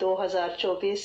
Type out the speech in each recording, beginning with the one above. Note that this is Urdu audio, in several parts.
2024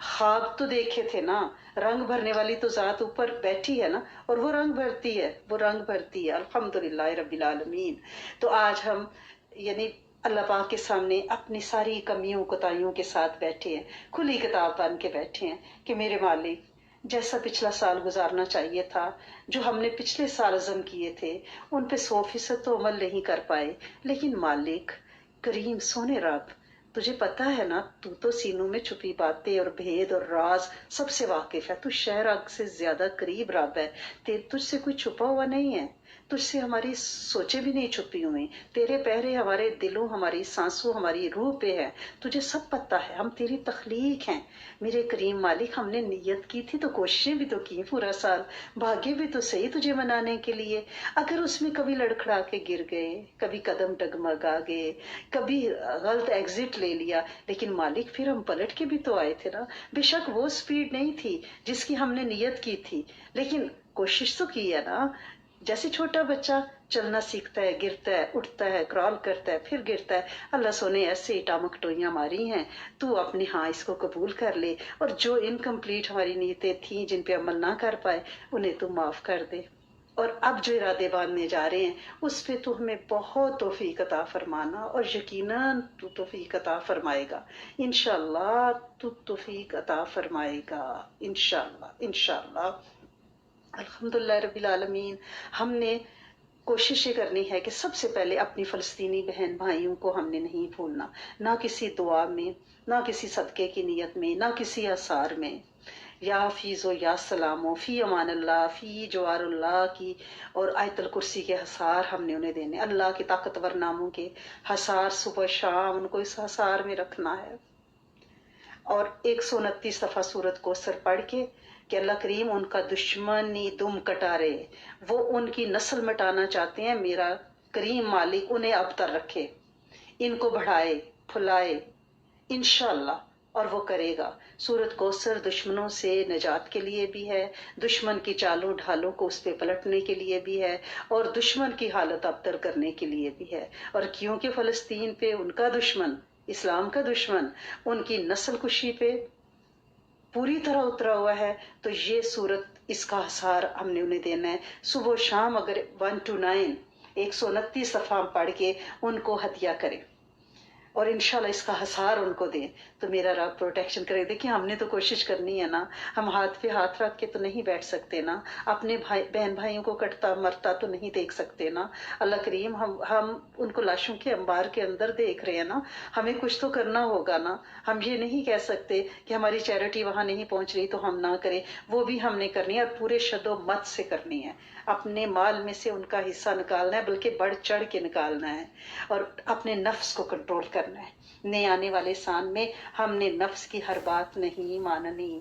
خواب تو دیکھے تھے نا، رنگ بھرنے والی تو ذات اوپر بیٹھی ہے نا، اور وہ رنگ بھرتی ہے، وہ رنگ بھرتی ہے، الحمدللہ رب العالمین۔ تو آج ہم یعنی اللہ پاک کے سامنے اپنی ساری کمیوں کوتاہیوں کے ساتھ بیٹھے ہیں، کھلی کتاب بن کے بیٹھے ہیں کہ میرے مالک، جیسا پچھلا سال گزارنا چاہیے تھا، جو ہم نے پچھلے سال عزم کیے تھے ان پہ 100% تو عمل نہیں کر پائے، لیکن مالک کریم سونے رب، تجھے پتا ہے نا، تو سینوں میں چھپی باتیں اور بھید اور راز سب سے واقف ہے، تو شہر سے زیادہ قریب رب ہے، تجھ سے کوئی چھپا ہوا نہیں ہے، تجھ سے ہماری سوچیں بھی نہیں چھپی ہوئی، تیرے پہرے ہمارے دلوں، ہماری سانسوں، ہماری روح پہ ہے، تجھے سب پتا ہے، ہم تیری تخلیق ہیں میرے کریم مالک۔ ہم نے نیت کی تھی تو کوششیں بھی تو کی پورا سال، بھاگے بھی تو صحیح تجھے منانے کے لیے، اگر اس میں کبھی لڑکھڑا کے گر گئے، کبھی قدم ڈگمگا گئے، کبھی غلط ایگزٹ لے لیا، لیکن مالک پھر ہم پلٹ کے بھی تو آئے تھے نا۔ بے شک وہ سپیڈ نہیں تھی جس کی ہم نے نیت کی تھی، لیکن کوشش تو کی ہے نا۔ جیسے چھوٹا بچہ چلنا سیکھتا ہے، گرتا ہے، اٹھتا ہے، کرال کرتا ہے، پھر گرتا ہے، اللہ سونے ایسے ٹامک ٹوئیاں ماری ہیں، تو اپنی ہاں اس کو قبول کر لے، اور جو انکمپلیٹ ہماری نیتیں تھیں جن پہ عمل نہ کر پائے انہیں تو معاف کر دے، اور اب جو ارادے باندھنے جا رہے ہیں اس پہ تو ہمیں بہت توفیق عطا فرمانا، اور یقیناً تو توفیق عطا فرمائے گا انشاءاللہ، تو توفیق عطا فرمائے گا انشاءاللہ انشاءاللہ۔ الحمدللہ رب العالمین۔ ہم نے کوشش یہ کرنی ہے کہ سب سے پہلے اپنی فلسطینی بہن بھائیوں کو ہم نے نہیں بھولنا، نہ کسی دعا میں، نہ کسی صدقے کی نیت میں، نہ کسی آثار میں۔ یا حفیظ و یا سلام و فی امان اللہ فی جوار اللہ کی اور آیت الکرسی کے حصار ہم نے انہیں دینے، اللہ کے طاقتور ناموں کے حصار صبح شام ان کو اس حصار میں رکھنا ہے، اور 129 دفعہ سورت کوثر پڑھ کے کہ اللہ کریم ان کا دشمنی دم کٹارے، وہ ان کی نسل مٹانا چاہتے ہیں، میرا کریم مالک انہیں ابتر رکھے، ان کو بڑھائے پھلائے انشاءاللہ، اور وہ کرے گا۔ سورت کوثر دشمنوں سے نجات کے لیے بھی ہے، دشمن کی چالوں ڈھالوں کو اس پہ پلٹنے کے لیے بھی ہے، اور دشمن کی حالت ابتر کرنے کے لیے بھی ہے، اور کیونکہ فلسطین پہ ان کا دشمن، اسلام کا دشمن، ان کی نسل کشی پہ پوری طرح اترا ہوا ہے، تو یہ صورت اس کا حصار ہم نے انہیں دینا ہے۔ صبح و شام اگر 1 to 9 129 دفعہ ہم پڑھ کے ان کو ہدیہ کریں اور انشاءاللہ اس کا حصار ان کو دیں، تو میرا رب پروٹیکشن کرے۔ دیکھیں ہم نے تو کوشش کرنی ہے نا، ہم ہاتھ پہ ہاتھ رکھ کے تو نہیں بیٹھ سکتے نا، اپنے بہن بھائیوں کو کٹتا مرتا تو نہیں دیکھ سکتے نا۔ اللہ کریم ہم ان کو لاشوں کے انبار کے اندر دیکھ رہے ہیں نا، ہمیں کچھ تو کرنا ہوگا نا۔ ہم یہ نہیں کہہ سکتے کہ ہماری چیریٹی وہاں نہیں پہنچ رہی تو ہم نہ کریں، وہ بھی ہم نے کرنی ہے، اور پورے شد و مت سے کرنی ہے، اپنے مال میں سے ان کا حصہ نکالنا ہے، بلکہ بڑھ چڑھ کے نکالنا ہے، اور اپنے نفس کو کنٹرول کرنا ہے۔ نئے آنے والے سال میں ہم نے نفس کی ہر بات نہیں ماننی،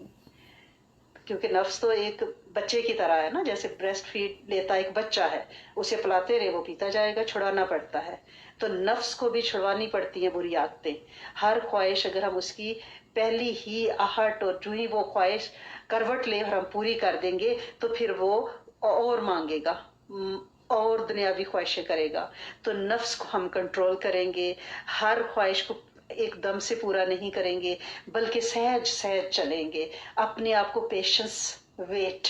کیونکہ نفس تو ایک بچے کی طرح ہے نا، جیسے بریسٹ فیڈ لیتا ایک بچہ ہے، اسے پلاتے رہے وہ پیتا جائے گا، چھڑانا پڑتا ہے، تو نفس کو بھی چھڑوانی پڑتی ہیں بری عادتیں۔ ہر خواہش اگر ہم اس کی پہلی ہی آہٹ اور جو ہی وہ خواہش کروٹ لے اور ہم پوری کر دیں گے تو پھر وہ اور مانگے گا، اور دنیاوی خواہشیں کرے گا۔ تو نفس کو ہم کنٹرول کریں گے، ہر خواہش کو ایک دم سے پورا نہیں کریں گے، بلکہ سہج سہج چلیں گے، اپنے آپ کو پیشنس، ویٹ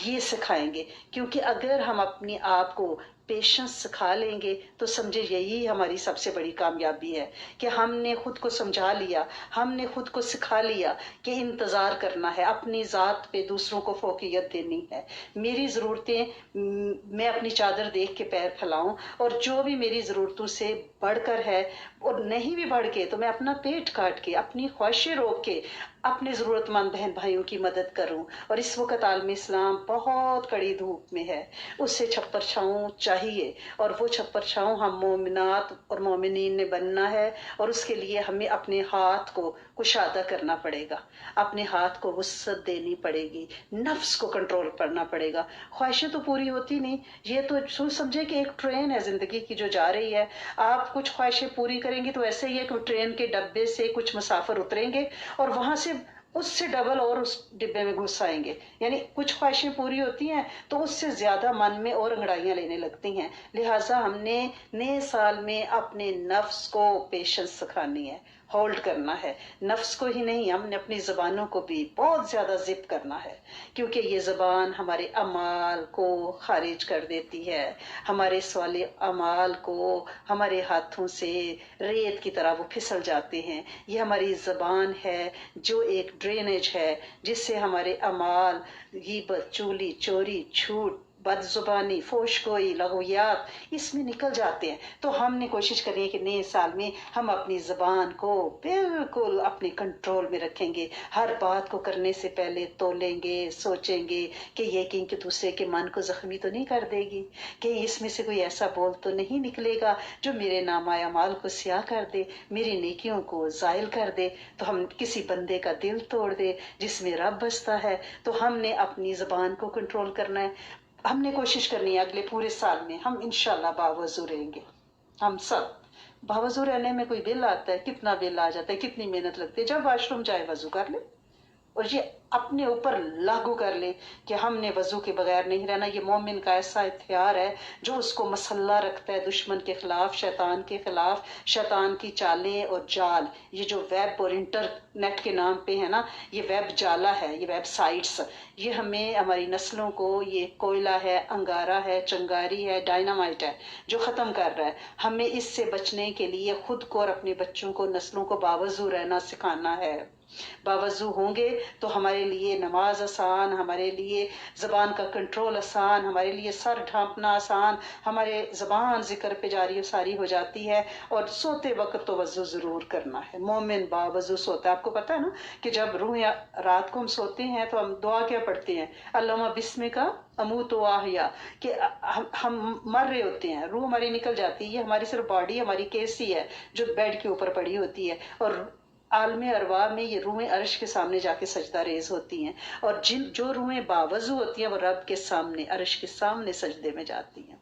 یہ سکھائیں گے، کیونکہ اگر ہم اپنے آپ کو پیشنس سکھا لیں گے تو سمجھے یہی ہماری سب سے بڑی کامیابی ہے کہ ہم نے خود کو سمجھا لیا، ہم نے خود کو سکھا لیا کہ انتظار کرنا ہے، اپنی ذات پہ دوسروں کو فوقیت دینی ہے، میری ضرورتیں میں اپنی چادر دیکھ کے پیر پھیلاؤں، اور جو بھی میری ضرورتوں سے بڑھ کر ہے اور نہیں بھی بڑھ کے تو میں اپنا پیٹ کاٹ کے، اپنی خواہشیں روک کے اپنے ضرورت مند بہن بھائیوں کی مدد کروں۔ اور اس وقت عالم اسلام بہت کڑی دھوپ میں ہے، اس سے چھپر چھاؤں چاہیے، اور وہ چھپر چھاؤں ہم مومنات اور مومنین نے بننا ہے، اور اس کے لیے ہمیں اپنے ہاتھ کو کشادہ کرنا پڑے گا، اپنے ہاتھ کو وسعت دینی پڑے گی، نفس کو کنٹرول کرنا پڑے گا۔ خواہشیں تو پوری ہوتی نہیں، یہ تو سوچ سمجھے کہ ایک ٹرین ہے زندگی کی جو جا رہی ہے، آپ کچھ خواہشیں پوری کریں گی تو ایسے ہی ہے کہ ٹرین کے ڈبے سے کچھ مسافر اتریں گے اور وہاں سے اس سے ڈبل اور اس ڈبے میں گھس آئیں گے، یعنی کچھ خواہشیں پوری ہوتی ہیں تو اس سے زیادہ من میں اور انگڑائیاں لینے لگتی ہیں۔ لہٰذا ہم نے نئے سال میں اپنے نفس کو پیشنس سکھانی ہے، ہولڈ کرنا ہے. نفس کو ہی نہیں، ہم نے اپنی زبانوں کو بھی بہت زیادہ ضبط کرنا ہے، کیونکہ یہ زبان ہمارے اعمال کو خارج کر دیتی ہے، ہمارے صالح اعمال کو ہمارے ہاتھوں سے ریت کی طرح وہ پھسل جاتے ہیں. یہ ہماری زبان ہے جو ایک ڈرینیج ہے جس سے ہمارے اعمال، غیبت، چغلی، چوری، جھوٹ، بد زبانی، فحش گوئی، لغویات اس میں نکل جاتے ہیں. تو ہم نے کوشش کرنی ہے کہ نئے سال میں ہم اپنی زبان کو بالکل اپنے کنٹرول میں رکھیں گے. ہر بات کو کرنے سے پہلے تولیں گے، سوچیں گے کہ یہ کہ دوسرے کے من کو زخمی تو نہیں کر دے گی، کہ اس میں سے کوئی ایسا بول تو نہیں نکلے گا جو میرے نامہ اعمال کو سیاہ کر دے، میری نیکیوں کو زائل کر دے، تو ہم کسی بندے کا دل توڑ دے جس میں رب بستا ہے. تو ہم نے اپنی زبان کو کنٹرول کرنا ہے. ہم نے کوشش کرنی ہے اگلے پورے سال میں ہم انشاءاللہ باوضو رہیں گے. ہم سب باوضو رہنے میں کوئی بل آتا ہے، کتنا بل آ جاتا ہے، کتنی محنت لگتی ہے. جب واش روم جائے وضو کر لے اور یہ اپنے اوپر لاگو کر لے کہ ہم نے وضو کے بغیر نہیں رہنا. یہ مومن کا ایسا ہتھیار ہے جو اس کو مسلح رکھتا ہے دشمن کے خلاف، شیطان کے خلاف. شیطان کی چالیں اور جال، یہ جو ویب اور انٹرنیٹ کے نام پہ ہے نا، یہ ویب جالا ہے، یہ ویب سائٹس، یہ ہمیں ہماری نسلوں کو یہ کوئلہ ہے، انگارہ ہے، چنگاری ہے، ڈائنامائٹ ہے جو ختم کر رہا ہے. ہمیں اس سے بچنے کے لیے خود کو اور اپنے بچوں کو، نسلوں کو باوضو رہنا سکھانا ہے. باوضو ہوں گے تو ہمارے لیے نماز آسان، ہمارے لیے زبان کا کنٹرول آسان، ہمارے لیے سر ڈھانپنا آسان، ہمارے زبان ذکر پہ جاری و ساری ہو جاتی ہے. اور سوتے وقت تو وضو ضرور کرنا ہے. مومن باوضو سوتا ہے. آپ کو پتا ہے نا کہ جب روح رات کو ہم سوتے ہیں تو ہم دعا کیا پڑھتے ہیں؟ اللہم بسمک اموت و احیا، کہ ہم مر رہے ہوتے ہیں، روح ہماری نکل جاتی ہے. یہ ہماری صرف باڈی، ہماری کیسی ہے جو بیڈ کے اوپر پڑی ہوتی ہے، اور عالم ارواح میں یہ روحیں عرش کے سامنے جا کے سجدہ ریز ہوتی ہیں. اور جو روحیں باوضو ہوتی ہیں وہ رب کے سامنے، عرش کے سامنے سجدے میں جاتی ہیں.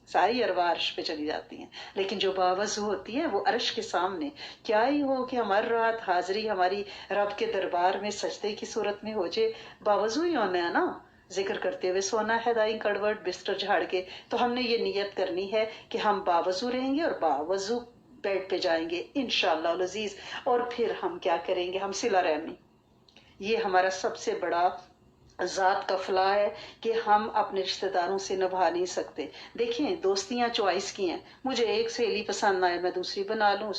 ساری ارواح عرش پہ چلی جاتی ہیں، لیکن جو باوضو ہوتی ہیں وہ عرش کے سامنے. کیا ہی ہو کہ ہماری رات حاضری ہماری رب کے دربار میں سجدے کی صورت میں ہو جائے. باوضو ہی ہونا ہے نا، ذکر کرتے ہوئے سونا ہے دائیں کڑوٹ بستر جھاڑ کے. تو ہم نے یہ نیت کرنی ہے کہ ہم باوضو رہیں گے اور باوضو بیڈ پہ جائیں گے انشاءاللہ العزیز. اور پھر ہم کیا کریں گے؟ ہم صلہ رحمی، یہ ہمارا سب سے بڑا ذات کا فلاح ہے کہ ہم اپنے رشتہ داروں سے نبھا نہیں سکتے. دیکھیں دوستیاں چوائس کی ہیں. مجھے ایک سہیلی پسند آئے میں دوسری بنا لوں،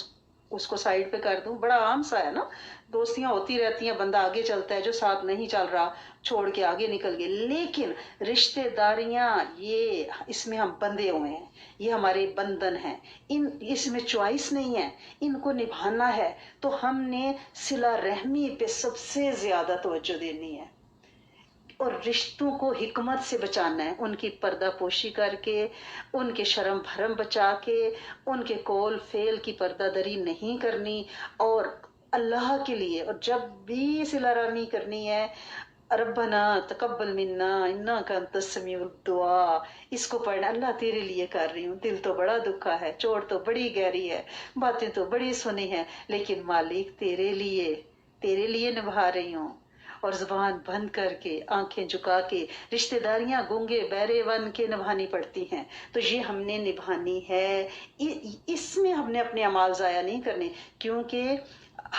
اس کو سائڈ پہ کر دوں، بڑا عام سا ہے نا. دوستیاں ہوتی رہتی ہیں، بندہ آگے چلتا ہے، جو ساتھ نہیں چل رہا چھوڑ کے آگے نکل گئے. لیکن رشتہ داریاں یہ اس میں ہم بندھے ہوئے ہیں، یہ ہمارے بندھن ہیں، اس میں چوائس نہیں ہے، ان کو نبھانا ہے. تو ہم نے صلہ رحمی پہ سب سے زیادہ توجہ دینی ہے اور رشتوں کو حکمت سے بچانا ہے. ان کی پردہ پوشی کر کے، ان کے شرم بھرم بچا کے، ان کے قول فعل کی پردہ دری نہیں کرنی. اور اللہ کے لیے، اور جب بھی صلہ رحمی کرنی ہے، ربنا تقبل منا انک انت السمیع الدعاء، اس کو پڑھنا. اللہ تیرے لیے کر رہی ہوں، دل تو بڑا دکھا ہے، چوٹ تو بڑی گہری ہے، باتیں تو بڑی سنی ہیں، لیکن مالک تیرے لیے نبھا رہی ہوں. اور زبان بند کر کے، آنکھیں جھکا کے، رشتہ داریاں گونگے بہرے بن کے نبھانی پڑتی ہیں. تو یہ ہم نے نبھانی ہے. اس میں ہم نے اپنے اعمال ضائع نہیں کرنے، کیونکہ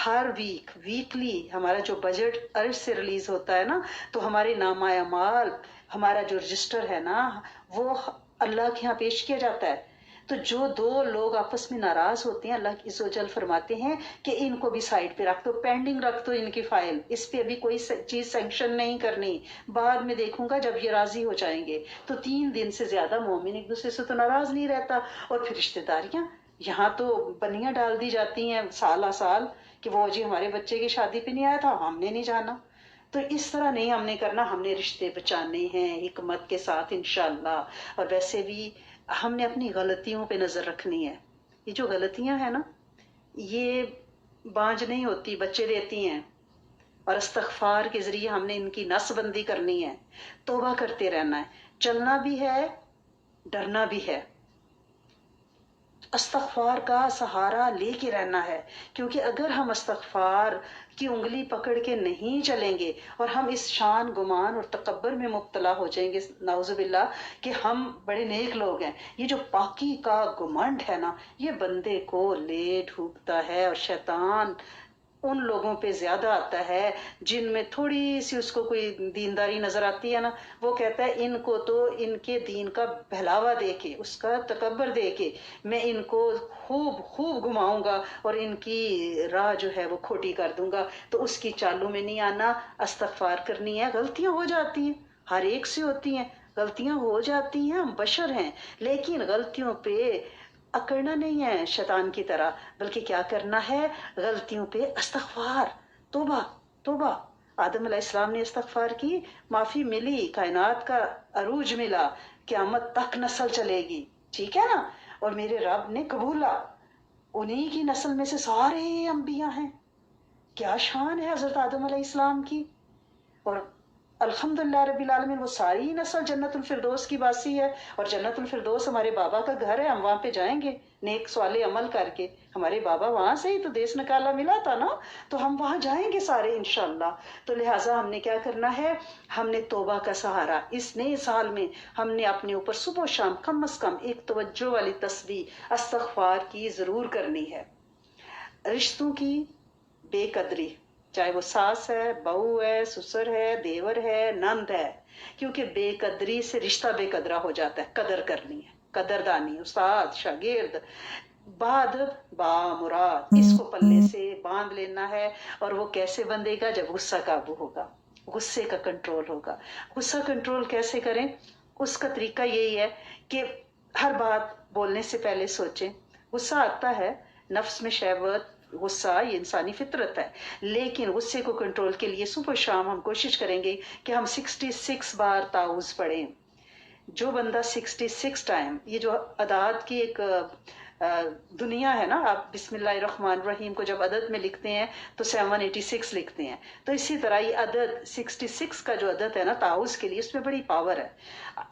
ہر ویکلی ہمارا جو بجٹ عرش سے ریلیز ہوتا ہے نا، تو ہمارے نامہ اعمال، ہمارا جو رجسٹر ہے نا، وہ اللہ کے ہاں پیش کیا جاتا ہے. تو جو دو لوگ آپس میں ناراض ہوتے ہیں، اللہ عز و جل فرماتے ہیں کہ ان کو بھی سائڈ پہ رکھ دو، پینڈنگ رکھ دو ان کی فائل، اس پہ ابھی کوئی چیز سینکشن نہیں کرنی، بعد میں دیکھوں گا جب یہ راضی ہو جائیں گے. تو 3 دن سے زیادہ مومن ایک دوسرے سے تو ناراض نہیں رہتا. اور پھر رشتہ داریاں یہاں تو بنیاں ڈال دی جاتی ہیں سال سال کہ وہ جی ہمارے بچے کی شادی پہ نہیں آیا تھا، ہم نے نہیں جانا. تو اس طرح نہیں ہم نے کرنا. ہم نے رشتے بچانے ہیں حکمت کے ساتھ انشاءاللہ. اور ویسے بھی ہم نے اپنی غلطیوں پہ نظر رکھنی ہے. یہ جو غلطیاں ہیں نا، یہ بانج نہیں ہوتی، بچے دیتی ہیں. اور استغفار کے ذریعے ہم نے ان کی نس بندی کرنی ہے، توبہ کرتے رہنا ہے. چلنا بھی ہے، ڈرنا بھی ہے. استغفار کا سہارا لے کے رہنا ہے، کیونکہ اگر ہم استغفار کی انگلی پکڑ کے نہیں چلیں گے اور ہم اس شان گمان اور تکبر میں مبتلا ہو جائیں گے نعوذ باللہ کہ ہم بڑے نیک لوگ ہیں، یہ جو پاکی کا گمنڈ ہے نا، یہ بندے کو لے ڈھوبتا ہے، اور شیطان ان لوگوں پہ زیادہ آتا ہے جن میں تھوڑی سی اس کو کوئی دینداری نظر آتی ہے نا، وہ کہتا ہے ان کو تو ان کے دین کا بہلاوا دے کے، اس کا تکبر دے کے میں ان کو خوب خوب گھماؤں گا اور ان کی راہ جو ہے وہ کھوٹی کر دوں گا۔ تو اس کی چالوں میں نہیں آنا، استغفار کرنی ہے۔ غلطیاں ہو جاتی ہیں، ہر ایک سے ہوتی ہیں، غلطیاں ہو جاتی ہیں، ہم بشر ہیں، لیکن غلطیوں پہ اکڑنا نہیں ہے شیطان کی طرح، بلکہ کیا کرنا ہے، غلطیوں پہ استغفار، توبہ توبہ۔ آدم علیہ السلام نے استغفار کی، معافی ملی، کائنات کا عروج ملا، قیامت تک نسل چلے گی، ٹھیک ہے نا، اور میرے رب نے قبولا، انہی کی نسل میں سے سارے انبیاء ہیں۔ کیا شان ہے حضرت آدم علیہ السلام کی، اور الحمدللہ رب العالمین وہ ساری نسل جنت الفردوس کی باسی ہے، اور جنت الفردوس ہمارے بابا کا گھر ہے، ہم وہاں پہ جائیں گے نیک صالح عمل کر کے، ہمارے بابا وہاں سے ہی تو دیس نکالا ملا تھا نا، تو ہم وہاں جائیں گے سارے انشاءاللہ۔ تو لہٰذا ہم نے کیا کرنا ہے، ہم نے توبہ کا سہارا اس نئے سال میں ہم نے اپنے اوپر صبح و شام کم از کم ایک توجہ والی تسبیح استغفار کی ضرور کرنی ہے۔ رشتوں کی بے قدری، چاہے وہ ساس ہے، بہو ہے، سسر ہے، دیور ہے، نند ہے، کیونکہ بے قدری سے رشتہ بے قدرا ہو جاتا ہے۔ قدر کرنی ہے، قدردانی، استاد شاگرد بعد با مراد، اس کو پلے سے باندھ لینا ہے، اور وہ کیسے بندھے گا، جب غصہ قابو ہوگا، غصے کا کنٹرول ہوگا۔ غصہ کنٹرول کیسے کریں، اس کا طریقہ یہی ہے کہ ہر بات بولنے سے پہلے سوچیں۔ غصہ آتا ہے، نفس میں شہوت، غصہ یہ انسانی فطرت ہے، لیکن غصے کو کنٹرول کے لیے صبح شام ہم کوشش کریں گے کہ ہم 66 بار تعوذ پڑھیں۔ جو بندہ 66 ٹائم، یہ جو عداد کی ایک دنیا ہے نا، آپ بسم اللہ الرحمن الرحیم کو جب عدد میں لکھتے ہیں تو 786 لکھتے ہیں، تو اسی طرح یہ عدد 66 کا جو عدد ہے نا تعوذ کے لیے، اس میں بڑی پاور ہے۔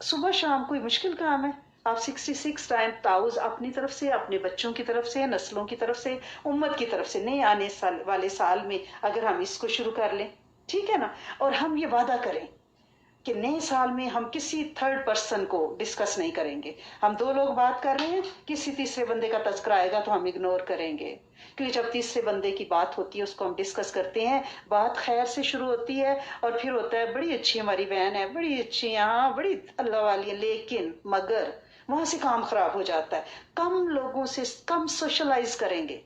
صبح شام کوئی مشکل کام ہے، آپ 66 ٹائم تعوذ اپنی طرف سے، اپنے بچوں کی طرف سے، نسلوں کی طرف سے، امت کی طرف سے، نئے آنے والے سال میں اگر ہم اس کو شروع کر لیں، ٹھیک ہے نا، اور ہم یہ وعدہ کریں کہ نئے سال میں ہم کسی تھرڈ پرسن کو ڈسکس نہیں کریں گے۔ ہم دو لوگ بات کر رہے ہیں، کسی تیسرے بندے کا تذکرہ آئے گا تو ہم اگنور کریں گے، کیونکہ جب تیسرے بندے کی بات ہوتی ہے اس کو ہم ڈسکس کرتے ہیں، بات خیر سے شروع ہوتی ہے، اور پھر ہوتا ہے بڑی اچھی ہماری بہن ہے، بڑی اچھی، ہاں بڑی اللہ والی ہے، لیکن مگر وہاں سے کام خراب ہو جاتا ہے۔ کم لوگوں سے کم سوشلائز کریں گے،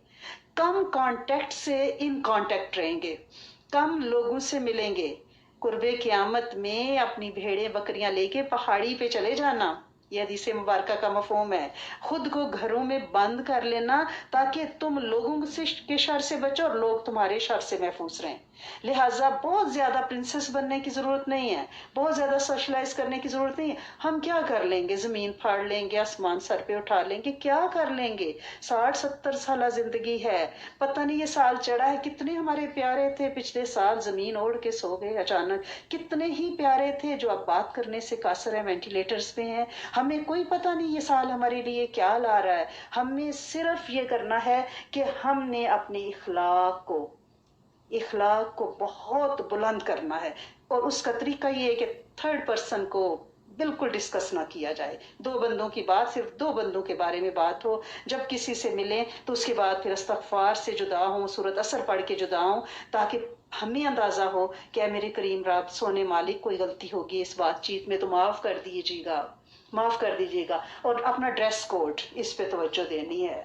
کم کانٹیکٹ سے ان کانٹیکٹ رہیں گے، کم لوگوں سے ملیں گے، قرب قیامت میں اپنی بھیڑیں بکریاں لے کے پہاڑی پہ چلے جانا، یہ حدیث مبارکہ کا مفہوم ہے۔ خود کو گھروں میں بند کر لینا تاکہ تم لوگوں کے شر سے بچو اور لوگ تمہارے شر سے محفوظ رہیں۔ لہٰذا بہت زیادہ پرنسس بننے کی ضرورت نہیں ہے، بہت زیادہ سوشلائز کرنے کی ضرورت نہیں ہے۔ ہم کیا کر لیں گے، زمین پھاڑ لیں گے، آسمان سر پہ اٹھا لیں گے، کیا کر لیں گے، 60-70 سالہ زندگی ہے، پتہ نہیں یہ سال چڑھا ہے، کتنے ہمارے پیارے تھے پچھلے سال زمین اوڑھ کے سو گئے اچانک، کتنے ہی پیارے تھے جو اب بات کرنے سے قاصر ہیں، وینٹیلیٹرز پہ ہیں۔ ہمیں کوئی پتہ نہیں یہ سال ہمارے لیے کیا لا رہا ہے، ہمیں صرف یہ کرنا ہے کہ ہم نے اپنے اخلاق کو بہت بلند کرنا ہے، اور اس کا طریقہ یہ ہے کہ تھرڈ پرسن کو بالکل ڈسکس نہ کیا جائے، دو بندوں کی بات، صرف دو بندوں کے بارے میں بات ہو، جب کسی سے ملیں تو اس کے بعد پھر استغفار سے جدا ہوں، سورۃ اثر پڑھ کے جدا ہوں، تاکہ ہمیں اندازہ ہو کہ اے میرے کریم رب سونے مالک کوئی غلطی ہوگی اس بات چیت میں تو معاف کر دیجیے گا، معاف کر دیجیے گا۔ اور اپنا ڈریس کوڈ اس پہ توجہ دینی ہے،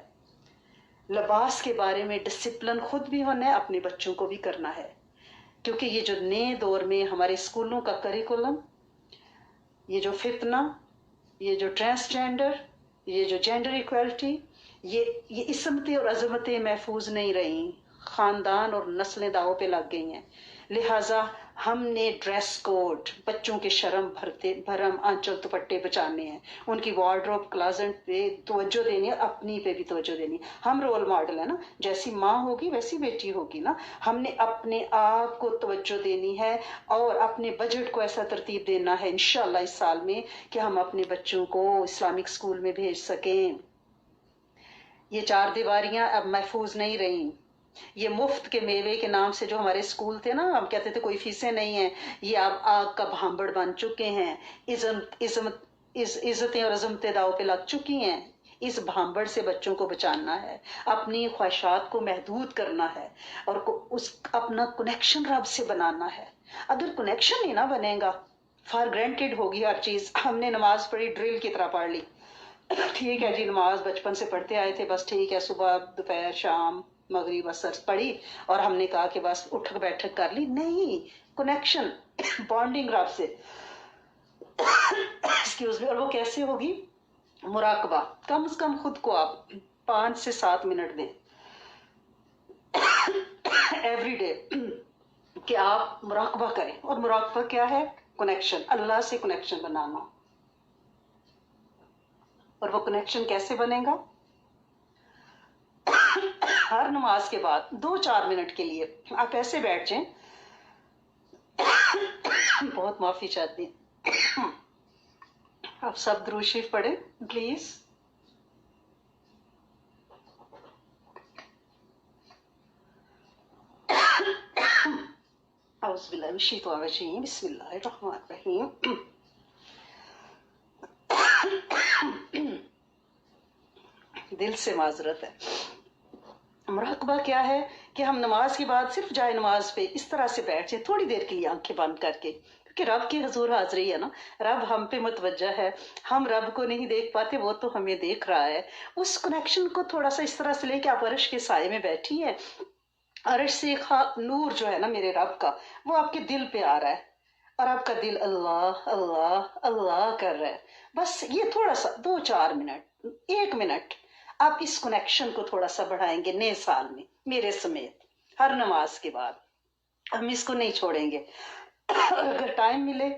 لباس کے بارے میں ڈسپلن خود بھی ہونا ہے، اپنے بچوں کو بھی کرنا ہے، کیونکہ یہ جو نئے دور میں ہمارے اسکولوں کا کریکولم، یہ جو فتنہ، یہ جو ٹرانسجینڈر، یہ جو جینڈر ایکویلٹی، یہ عصمتیں اور عظمتیں محفوظ نہیں رہیں، خاندان اور نسلیں داؤ پہ لگ گئی ہیں۔ لہٰذا ہم نے ڈریس کوڈ، بچوں کے شرم بھرم آنچل دوپٹے بچانے ہیں، ان کی وارڈروب کلازٹ پہ توجہ دینی ہے، اپنی پہ بھی توجہ دینی ہے۔ ہم رول ماڈل ہے نا، جیسی ماں ہوگی ویسی بیٹی ہوگی نا، ہم نے اپنے آپ کو توجہ دینی ہے اور اپنے بجٹ کو ایسا ترتیب دینا ہے انشاءاللہ اس سال میں کہ ہم اپنے بچوں کو اسلامک اسکول میں بھیج سکیں۔ یہ چار دیواریاں اب محفوظ نہیں رہیں. یہ مفت کے میوے کے نام سے جو ہمارے اسکول تھے نا، ہم کہتے تھے کوئی فیسیں نہیں ہیں، یہ اب آگ کا بھانبڑ بن چکے ہیں. عزتیں اور عظمتیں داؤ پہ لگ چکی ہیں. اس بھانبڑ سے بچوں کو بچانا ہے، اپنی خواہشات کو محدود کرنا ہے، اور اپنا کنیکشن رب سے بنانا ہے. اگر کنیکشن ہی نہ بنے گا، فار گرانٹیڈ ہوگی ہر چیز. ہم نے نماز پڑھی، ڈرل کی طرح پڑھ لی، ٹھیک ہے جی نماز بچپن سے پڑھتے آئے تھے، بس ٹھیک ہے، صبح دوپہر شام مغرب اثر پڑھی اور ہم نے کہا کہ بس اٹھک بیٹھک کر لی. نہیں، کنیکشن، بانڈنگ رب سے. Excuse me. اور وہ کیسے ہوگی؟ مراقبہ. کم از کم خود کو آپ 5 سے 7 منٹ دیں ایوری ڈے، کہ آپ مراقبہ کریں. اور مراقبہ کیا ہے؟ کنیکشن، اللہ سے کنیکشن بنانا. اور وہ کنیکشن کیسے بنے گا؟ ہر نماز کے بعد 2-4 منٹ کے لیے آپ ایسے بیٹھ جائیں. بہت معافی چاہتی ہوں. آپ سب درود شریف پڑھیں پلیز. اعوذ باللہ من الشیطان الرجیم، بسم اللہ الرحمن الرحیم. دل سے معذرت ہے. مراقبہ کیا ہے؟ کہ ہم نماز کے بعد صرف جائے نماز پہ اس طرح سے بیٹھ جائیں تھوڑی دیر کے لیے آنکھیں بند کر کے، کیونکہ رب کی حضور حاضری ہے نا. رب ہم پہ متوجہ ہے، ہم رب کو نہیں دیکھ پاتے، وہ تو ہمیں دیکھ رہا ہے. اس کنیکشن کو تھوڑا سا اس طرح سے لے کے آپ عرش کے سائے میں بیٹھی ہیں. عرش سے نور جو ہے نا میرے رب کا، وہ آپ کے دل پہ آ رہا ہے، اور آپ کا دل اللہ اللہ اللہ کر رہا ہے. بس یہ تھوڑا سا 2-4 منٹ، 1 منٹ آپ اس کنیکشن کو تھوڑا سا بڑھائیں گے نئے سال میں میرے سمیت. ہر نماز کے بعد ہم اس کو نہیں چھوڑیں گے. اگر ٹائم ملے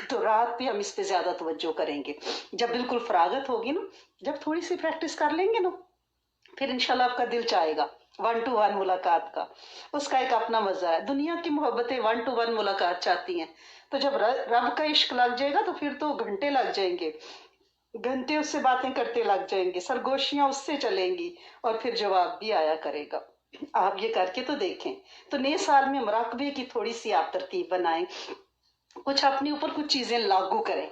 تو رات پہ ہم اس پہ زیادہ توجہ کریں گے. جب بالکل فراغت ہوگی نا، جب تھوڑی سی پریکٹس کر لیں گے نا، پھر انشاءاللہ آپ کا دل چاہے گا 1 to 1 ملاقات کا. اس کا ایک اپنا مزہ ہے. دنیا کی محبتیں 1 to 1 ملاقات چاہتی ہیں، تو جب رب کا عشق لگ جائے گا تو پھر تو گھنٹے لگ جائیں گے، گھنٹے اس سے باتیں کرتے لگ جائیں گے، سرگوشیاں اس سے چلیں گی، اور پھر جواب بھی آیا کرے گا. آپ یہ کر کے تو دیکھیں. تو نئے سال میں مراقبے کی تھوڑی سی آپ ترتیب بنائیں، کچھ اپنے اوپر کچھ چیزیں لاگو کریں.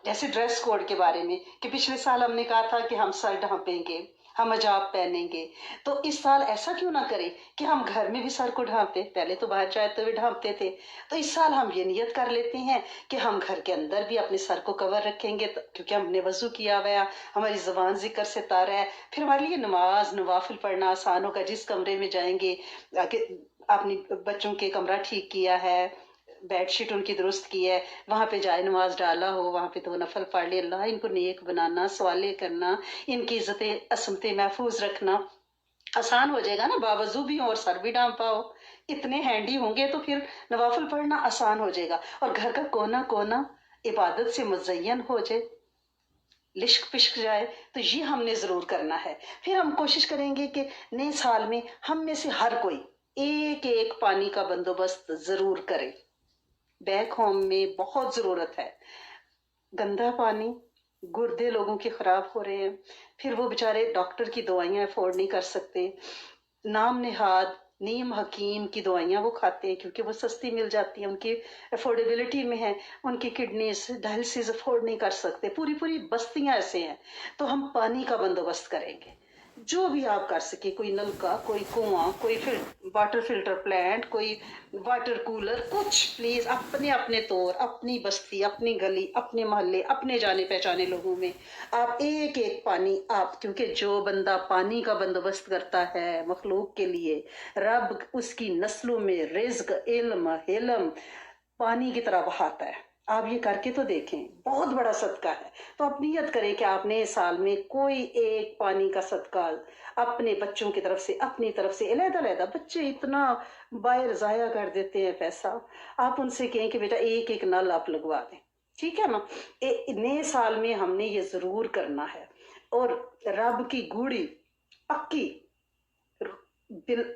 جیسے ڈریس کوڈ کے بارے میں، کہ پچھلے سال ہم نے کہا تھا کہ ہم سر ڈھانپیں گے، ہم حجاب پہنیں گے. تو اس سال ایسا کیوں نہ کریں کہ ہم گھر میں بھی سر کو ڈھانپیں. پہلے تو باہر جاتے ہوئے ڈھانپتے تھے، تو اس سال ہم یہ نیت کر لیتے ہیں کہ ہم گھر کے اندر بھی اپنے سر کو کور رکھیں گے، کیونکہ ہم نے وضو کیا ہوا ہے، ہماری زبان ذکر سے طار ہے. پھر ہمارے لیے نماز نوافل پڑھنا آسان ہوگا. جس کمرے میں جائیں گے، اپنی بچوں کے کمرہ ٹھیک کیا ہے، بیڈ شیٹ ان کی درست کی ہے، وہاں پہ جائے نماز ڈالا ہو، وہاں پہ 2 نفل پڑھ لے. اللہ ان کو نیک بنانا، سوالے کرنا، ان کی عزتیں عصمتیں محفوظ رکھنا آسان ہو جائے گا نا. باوضو بھی ہو اور سر بھی ڈانپا ہو، اتنے ہینڈی ہوں گے تو پھر نوافل پڑھنا آسان ہو جائے گا. اور گھر کا کونا کونا عبادت سے مزین ہو جائے، لشک پشک جائے. تو یہ ہم نے ضرور کرنا ہے. پھر ہم کوشش کریں گے کہ نئے سال میں ہم میں سے ہر کوئی ایک پانی کا بندوبست ضرور کرے. بیک ہوم میں بہت ضرورت ہے. گندا پانی، گردے لوگوں کے خراب ہو رہے ہیں، پھر وہ بیچارے ڈاکٹر کی دوائیاں افورڈ نہیں کر سکتے، نام نہاد نیم حکیم کی دوائیاں وہ کھاتے ہیں کیونکہ وہ سستی مل جاتی ہیں، ان کی افورڈیبلٹی میں ہے. ان کی کڈنیز ڈائلسس افورڈ نہیں کر سکتے. پوری بستیاں ایسے ہیں. تو ہم پانی کا بندوبست کریں گے، جو بھی آپ کر سکے. کوئی نل کا، کوئی کنواں، کوئی واٹر فلٹر پلانٹ، کوئی واٹر کولر، کچھ پلیز اپنے اپنے طور، اپنی بستی، اپنی گلی، اپنے محلے، اپنے جانے پہچانے لوگوں میں آپ ایک پانی آپ. کیونکہ جو بندہ پانی کا بندوبست کرتا ہے مخلوق کے لیے، رب اس کی نسلوں میں رزق، علم، حلم پانی کی طرح بہاتا ہے. آپ یہ کر کے تو دیکھیں، بہت بڑا صدقہ ہے. تو آپ نیت کریں کہ آپ نئے سال میں کوئی ایک پانی کا صدقہ اپنے بچوں کی طرف سے، اپنی طرف سے. علیحدہ بچے اتنا باہر ضائع کر دیتے ہیں پیسہ. آپ ان سے کہیں کہ بیٹا ایک نل آپ لگوا دیں، ٹھیک ہے نا. نئے سال میں ہم نے یہ ضرور کرنا ہے. اور رب کی گوڑی پکی،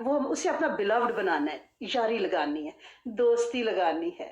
وہ اسے اپنا بلاوڈ بنانا ہے، یاری لگانی ہے، دوستی لگانی ہے،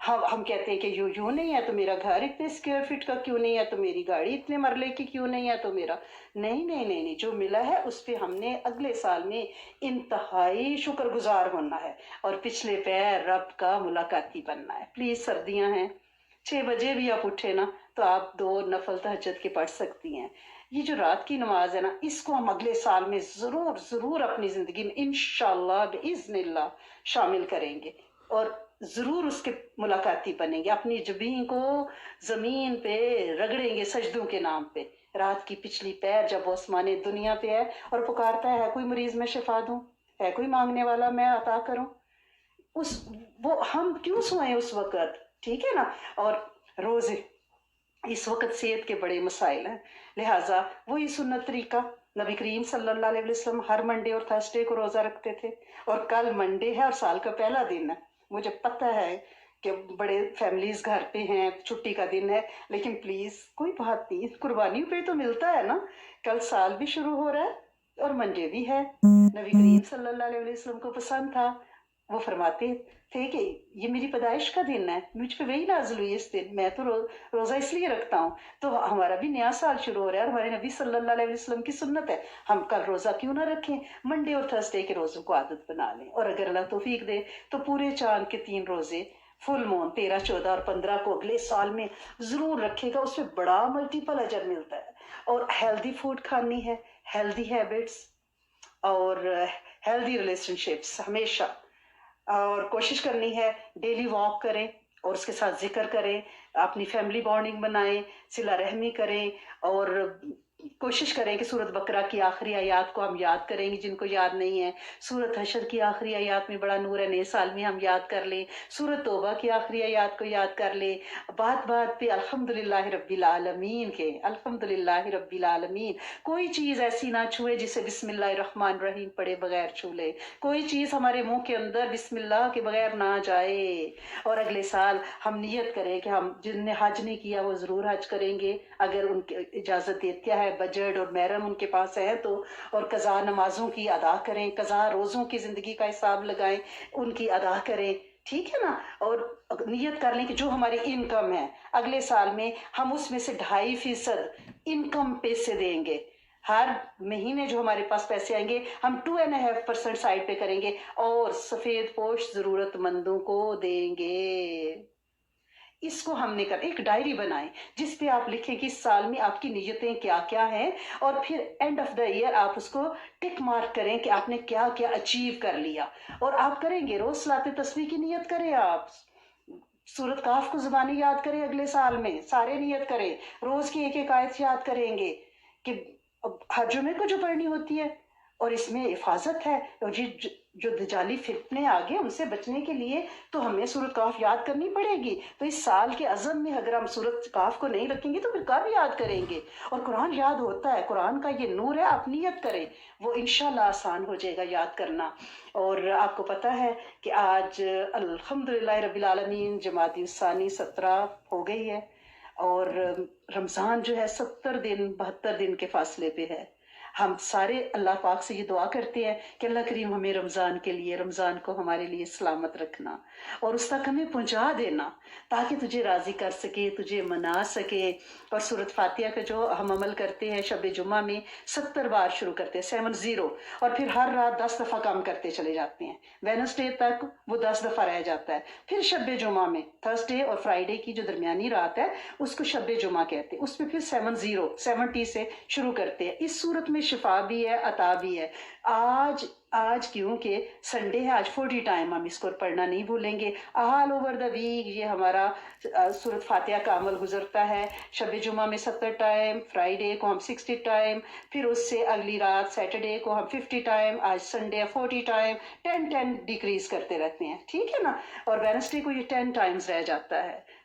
ہم کہتے ہیں کہ یوں نہیں ہے تو میرا گھر اتنے اسکوائر فٹ کا کیوں نہیں ہے، تو میری گاڑی اتنے مرلے کی کیوں نہیں ہے، تو میرا نہیں نہیں نہیں نہیں، جو ملا ہے اس پہ ہم نے اگلے سال میں انتہائی شکر گزار ہونا ہے، اور پچھلے پیر رب کا ملاقاتی بننا ہے۔ پلیز سردیاں ہیں، 6 بجے بھی آپ اٹھے نا تو آپ 2 نفل تہجد کے پڑھ سکتی ہیں۔ یہ جو رات کی نماز ہے نا، اس کو ہم اگلے سال میں ضرور ضرور اپنی زندگی میں انشاءاللہ بإذن اللہ شامل کریں گے، اور ضرور اس کے ملاقاتی بنیں گے، اپنی جبین کو زمین پہ رگڑیں گے سجدوں کے نام پہ۔ رات کی پچھلی پیر جب وہ آسمان دنیا پہ ہے اور پکارتا ہے کوئی مریض میں شفا دوں، ہے کوئی مانگنے والا میں عطا کروں، اس وہ ہم کیوں سوئیں اس وقت، ٹھیک ہے نا؟ اور روزے اس وقت صحت کے بڑے مسائل ہیں، لہٰذا وہی سنت طریقہ، نبی کریم صلی اللہ علیہ وسلم ہر منڈے اور تھرسڈے کو روزہ رکھتے تھے، اور کل منڈے ہے اور سال کا پہلا دن ہے۔ مجھے پتہ ہے کہ بڑے فیملیز گھر پہ ہیں، چھٹی کا دن ہے، لیکن پلیز کوئی بات نہیں، قربانیوں پہ تو ملتا ہے نا۔ کل سال بھی شروع ہو رہا ہے اور منڈے بھی ہے، نبی کریم صلی اللہ علیہ وسلم کو پسند تھا، وہ فرماتے تھے کہ یہ میری پیدائش کا دن ہے، مجھ پہ وہی نازل ہوئی اس دن، میں تو روزہ اس لیے رکھتا ہوں، تو ہمارا بھی نیا سال شروع ہو رہا ہے اور ہمارے نبی صلی اللہ علیہ وسلم کی سنت ہے، ہم کل روزہ کیوں نہ رکھیں، منڈے اور تھرسڈے کے روزوں کو عادت بنا لیں، اور اگر اللہ توفیق دے تو پورے چاند کے 3 روزے فل مون 13، 14 اور 15 کو اگلے سال میں ضرور رکھے گا، اس میں بڑا ملٹیپل اجر ملتا ہے۔ اور ہیلدی فوڈ کھانی ہے، ہیلدی ہیبٹس اور ہیلدی ریلیشن شپس ہمیشہ، اور کوشش کرنی ہے ڈیلی واک کریں اور اس کے ساتھ ذکر کریں، اپنی فیملی بانڈنگ بنائیں، صلہ رحمی کریں، اور کوشش کریں کہ سورت بقرہ کی آخری آیات کو ہم یاد کریں گے جن کو یاد نہیں ہے، سورت حشر کی آخری آیات میں بڑا نور ہے، نئے سال میں ہم یاد کر لیں، سورت توبہ کی آخری آیات کو یاد کر لیں، بات بات پہ الحمدللہ رب العالمین کے، الحمدللہ رب العالمین، کوئی چیز ایسی نہ چھوئے جسے بسم اللہ الرحمن الرحیم پڑھے بغیر چھو لے، کوئی چیز ہمارے منہ کے اندر بسم اللہ کے بغیر نہ جائے، اور اگلے سال ہم نیت کریں کہ ہم جن نے حج نہیں کیا وہ ضرور حج کریں گے، اگر ان کی اجازت دیتی ہے بجٹ اور محرم ان کے پاس ہے تو، اور قضا نمازوں کی ادا کریں، قضا روزوں کی زندگی کا حساب لگائیں، ان کی ادا کریں، ٹھیک ہے نا؟ اور نیت کر لیں کہ جو ہماری انکم ہے اگلے سال میں ہم اس میں سے 2.5% انکم پیسے دیں گے، ہر مہینے جو ہمارے پاس پیسے آئیں گے ہم 2.5% سائڈ پہ کریں گے اور سفید پوش ضرورت مندوں کو دیں گے۔ اس کو ہم نے کر ایک ڈائری بنائیں جس پہ آپ لکھیں کہ اس سال میں آپ کی نیتیں کیا کیا ہیں، اور پھر اینڈ آف دا ایئر آپ اس کو ٹک مارک کریں کہ آپ نے کیا کیا اچیو کر لیا، اور آپ کریں گے روز صلاۃ تسبیح کی نیت کریں، آپ سورت کاف کو زبانی یاد کریں، اگلے سال میں سارے نیت کریں، روز کی ایک ایک آیت یاد کریں گے کہ ہر جمعے کو جو پڑھنی ہوتی ہے، اور اس میں حفاظت ہے، اور جو دجالی فتنے آگے ان سے بچنے کے لیے تو ہمیں سورت کاف یاد کرنی پڑے گی، تو اس سال کے عزم میں اگر ہم سورت کاف کو نہیں رکھیں گے تو پھر کب یاد کریں گے؟ اور قرآن یاد ہوتا ہے، قرآن کا یہ نور ہے، آپ نیت کریں، وہ انشاءاللہ آسان ہو جائے گا یاد کرنا۔ اور آپ کو پتہ ہے کہ آج الحمدللہ رب العالمین جمادی الثانی 17 ہو گئی ہے، اور رمضان جو ہے 70 دن 72 دن کے فاصلے پہ ہے۔ ہم سارے اللہ پاک سے یہ دعا کرتے ہیں کہ اللہ کریم ہمیں رمضان کے لیے، رمضان کو ہمارے لیے سلامت رکھنا اور اس تک ہمیں پہنچا دینا تاکہ تجھے راضی کر سکے، تجھے منا سکے۔ اور سورت فاتحہ کا جو ہم عمل کرتے ہیں شب جمعہ میں 70 بار شروع کرتے ہیں، 70، اور پھر ہر رات 10 دفعہ کام کرتے چلے جاتے ہیں، وینسڈے تک وہ 10 دفعہ رہ جاتا ہے، پھر شب جمعہ میں تھرسڈے اور فرائیڈے کی جو درمیانی رات ہے اس کو شب جمعہ کہتے ہیں، اس میں پھر 70 سے شروع کرتے ہیں۔ اس صورت میں شفا بھی ہے، عطا بھی ہے۔ آج کیونکہ سنڈے ہے، آج 40 ٹائم ہم اس کو پڑھنا نہیں بھولیں گے، آل اوور دا ویک یہ ہمارا سورت فاتحہ کا عمل گزرتا ہے، شب جمعہ میں 70 ٹائم، فرائیڈے کو ہم 60 ٹائم، پھر اس سے اگلی رات سیٹرڈے کو ہم 50 ٹائم، آج سنڈے 40 ٹائم، 10 ڈیکریز کرتے رہتے ہیں، ٹھیک ہے نا؟ اور وینسڈے کو یہ 10 ٹائمز رہ جاتا ہے،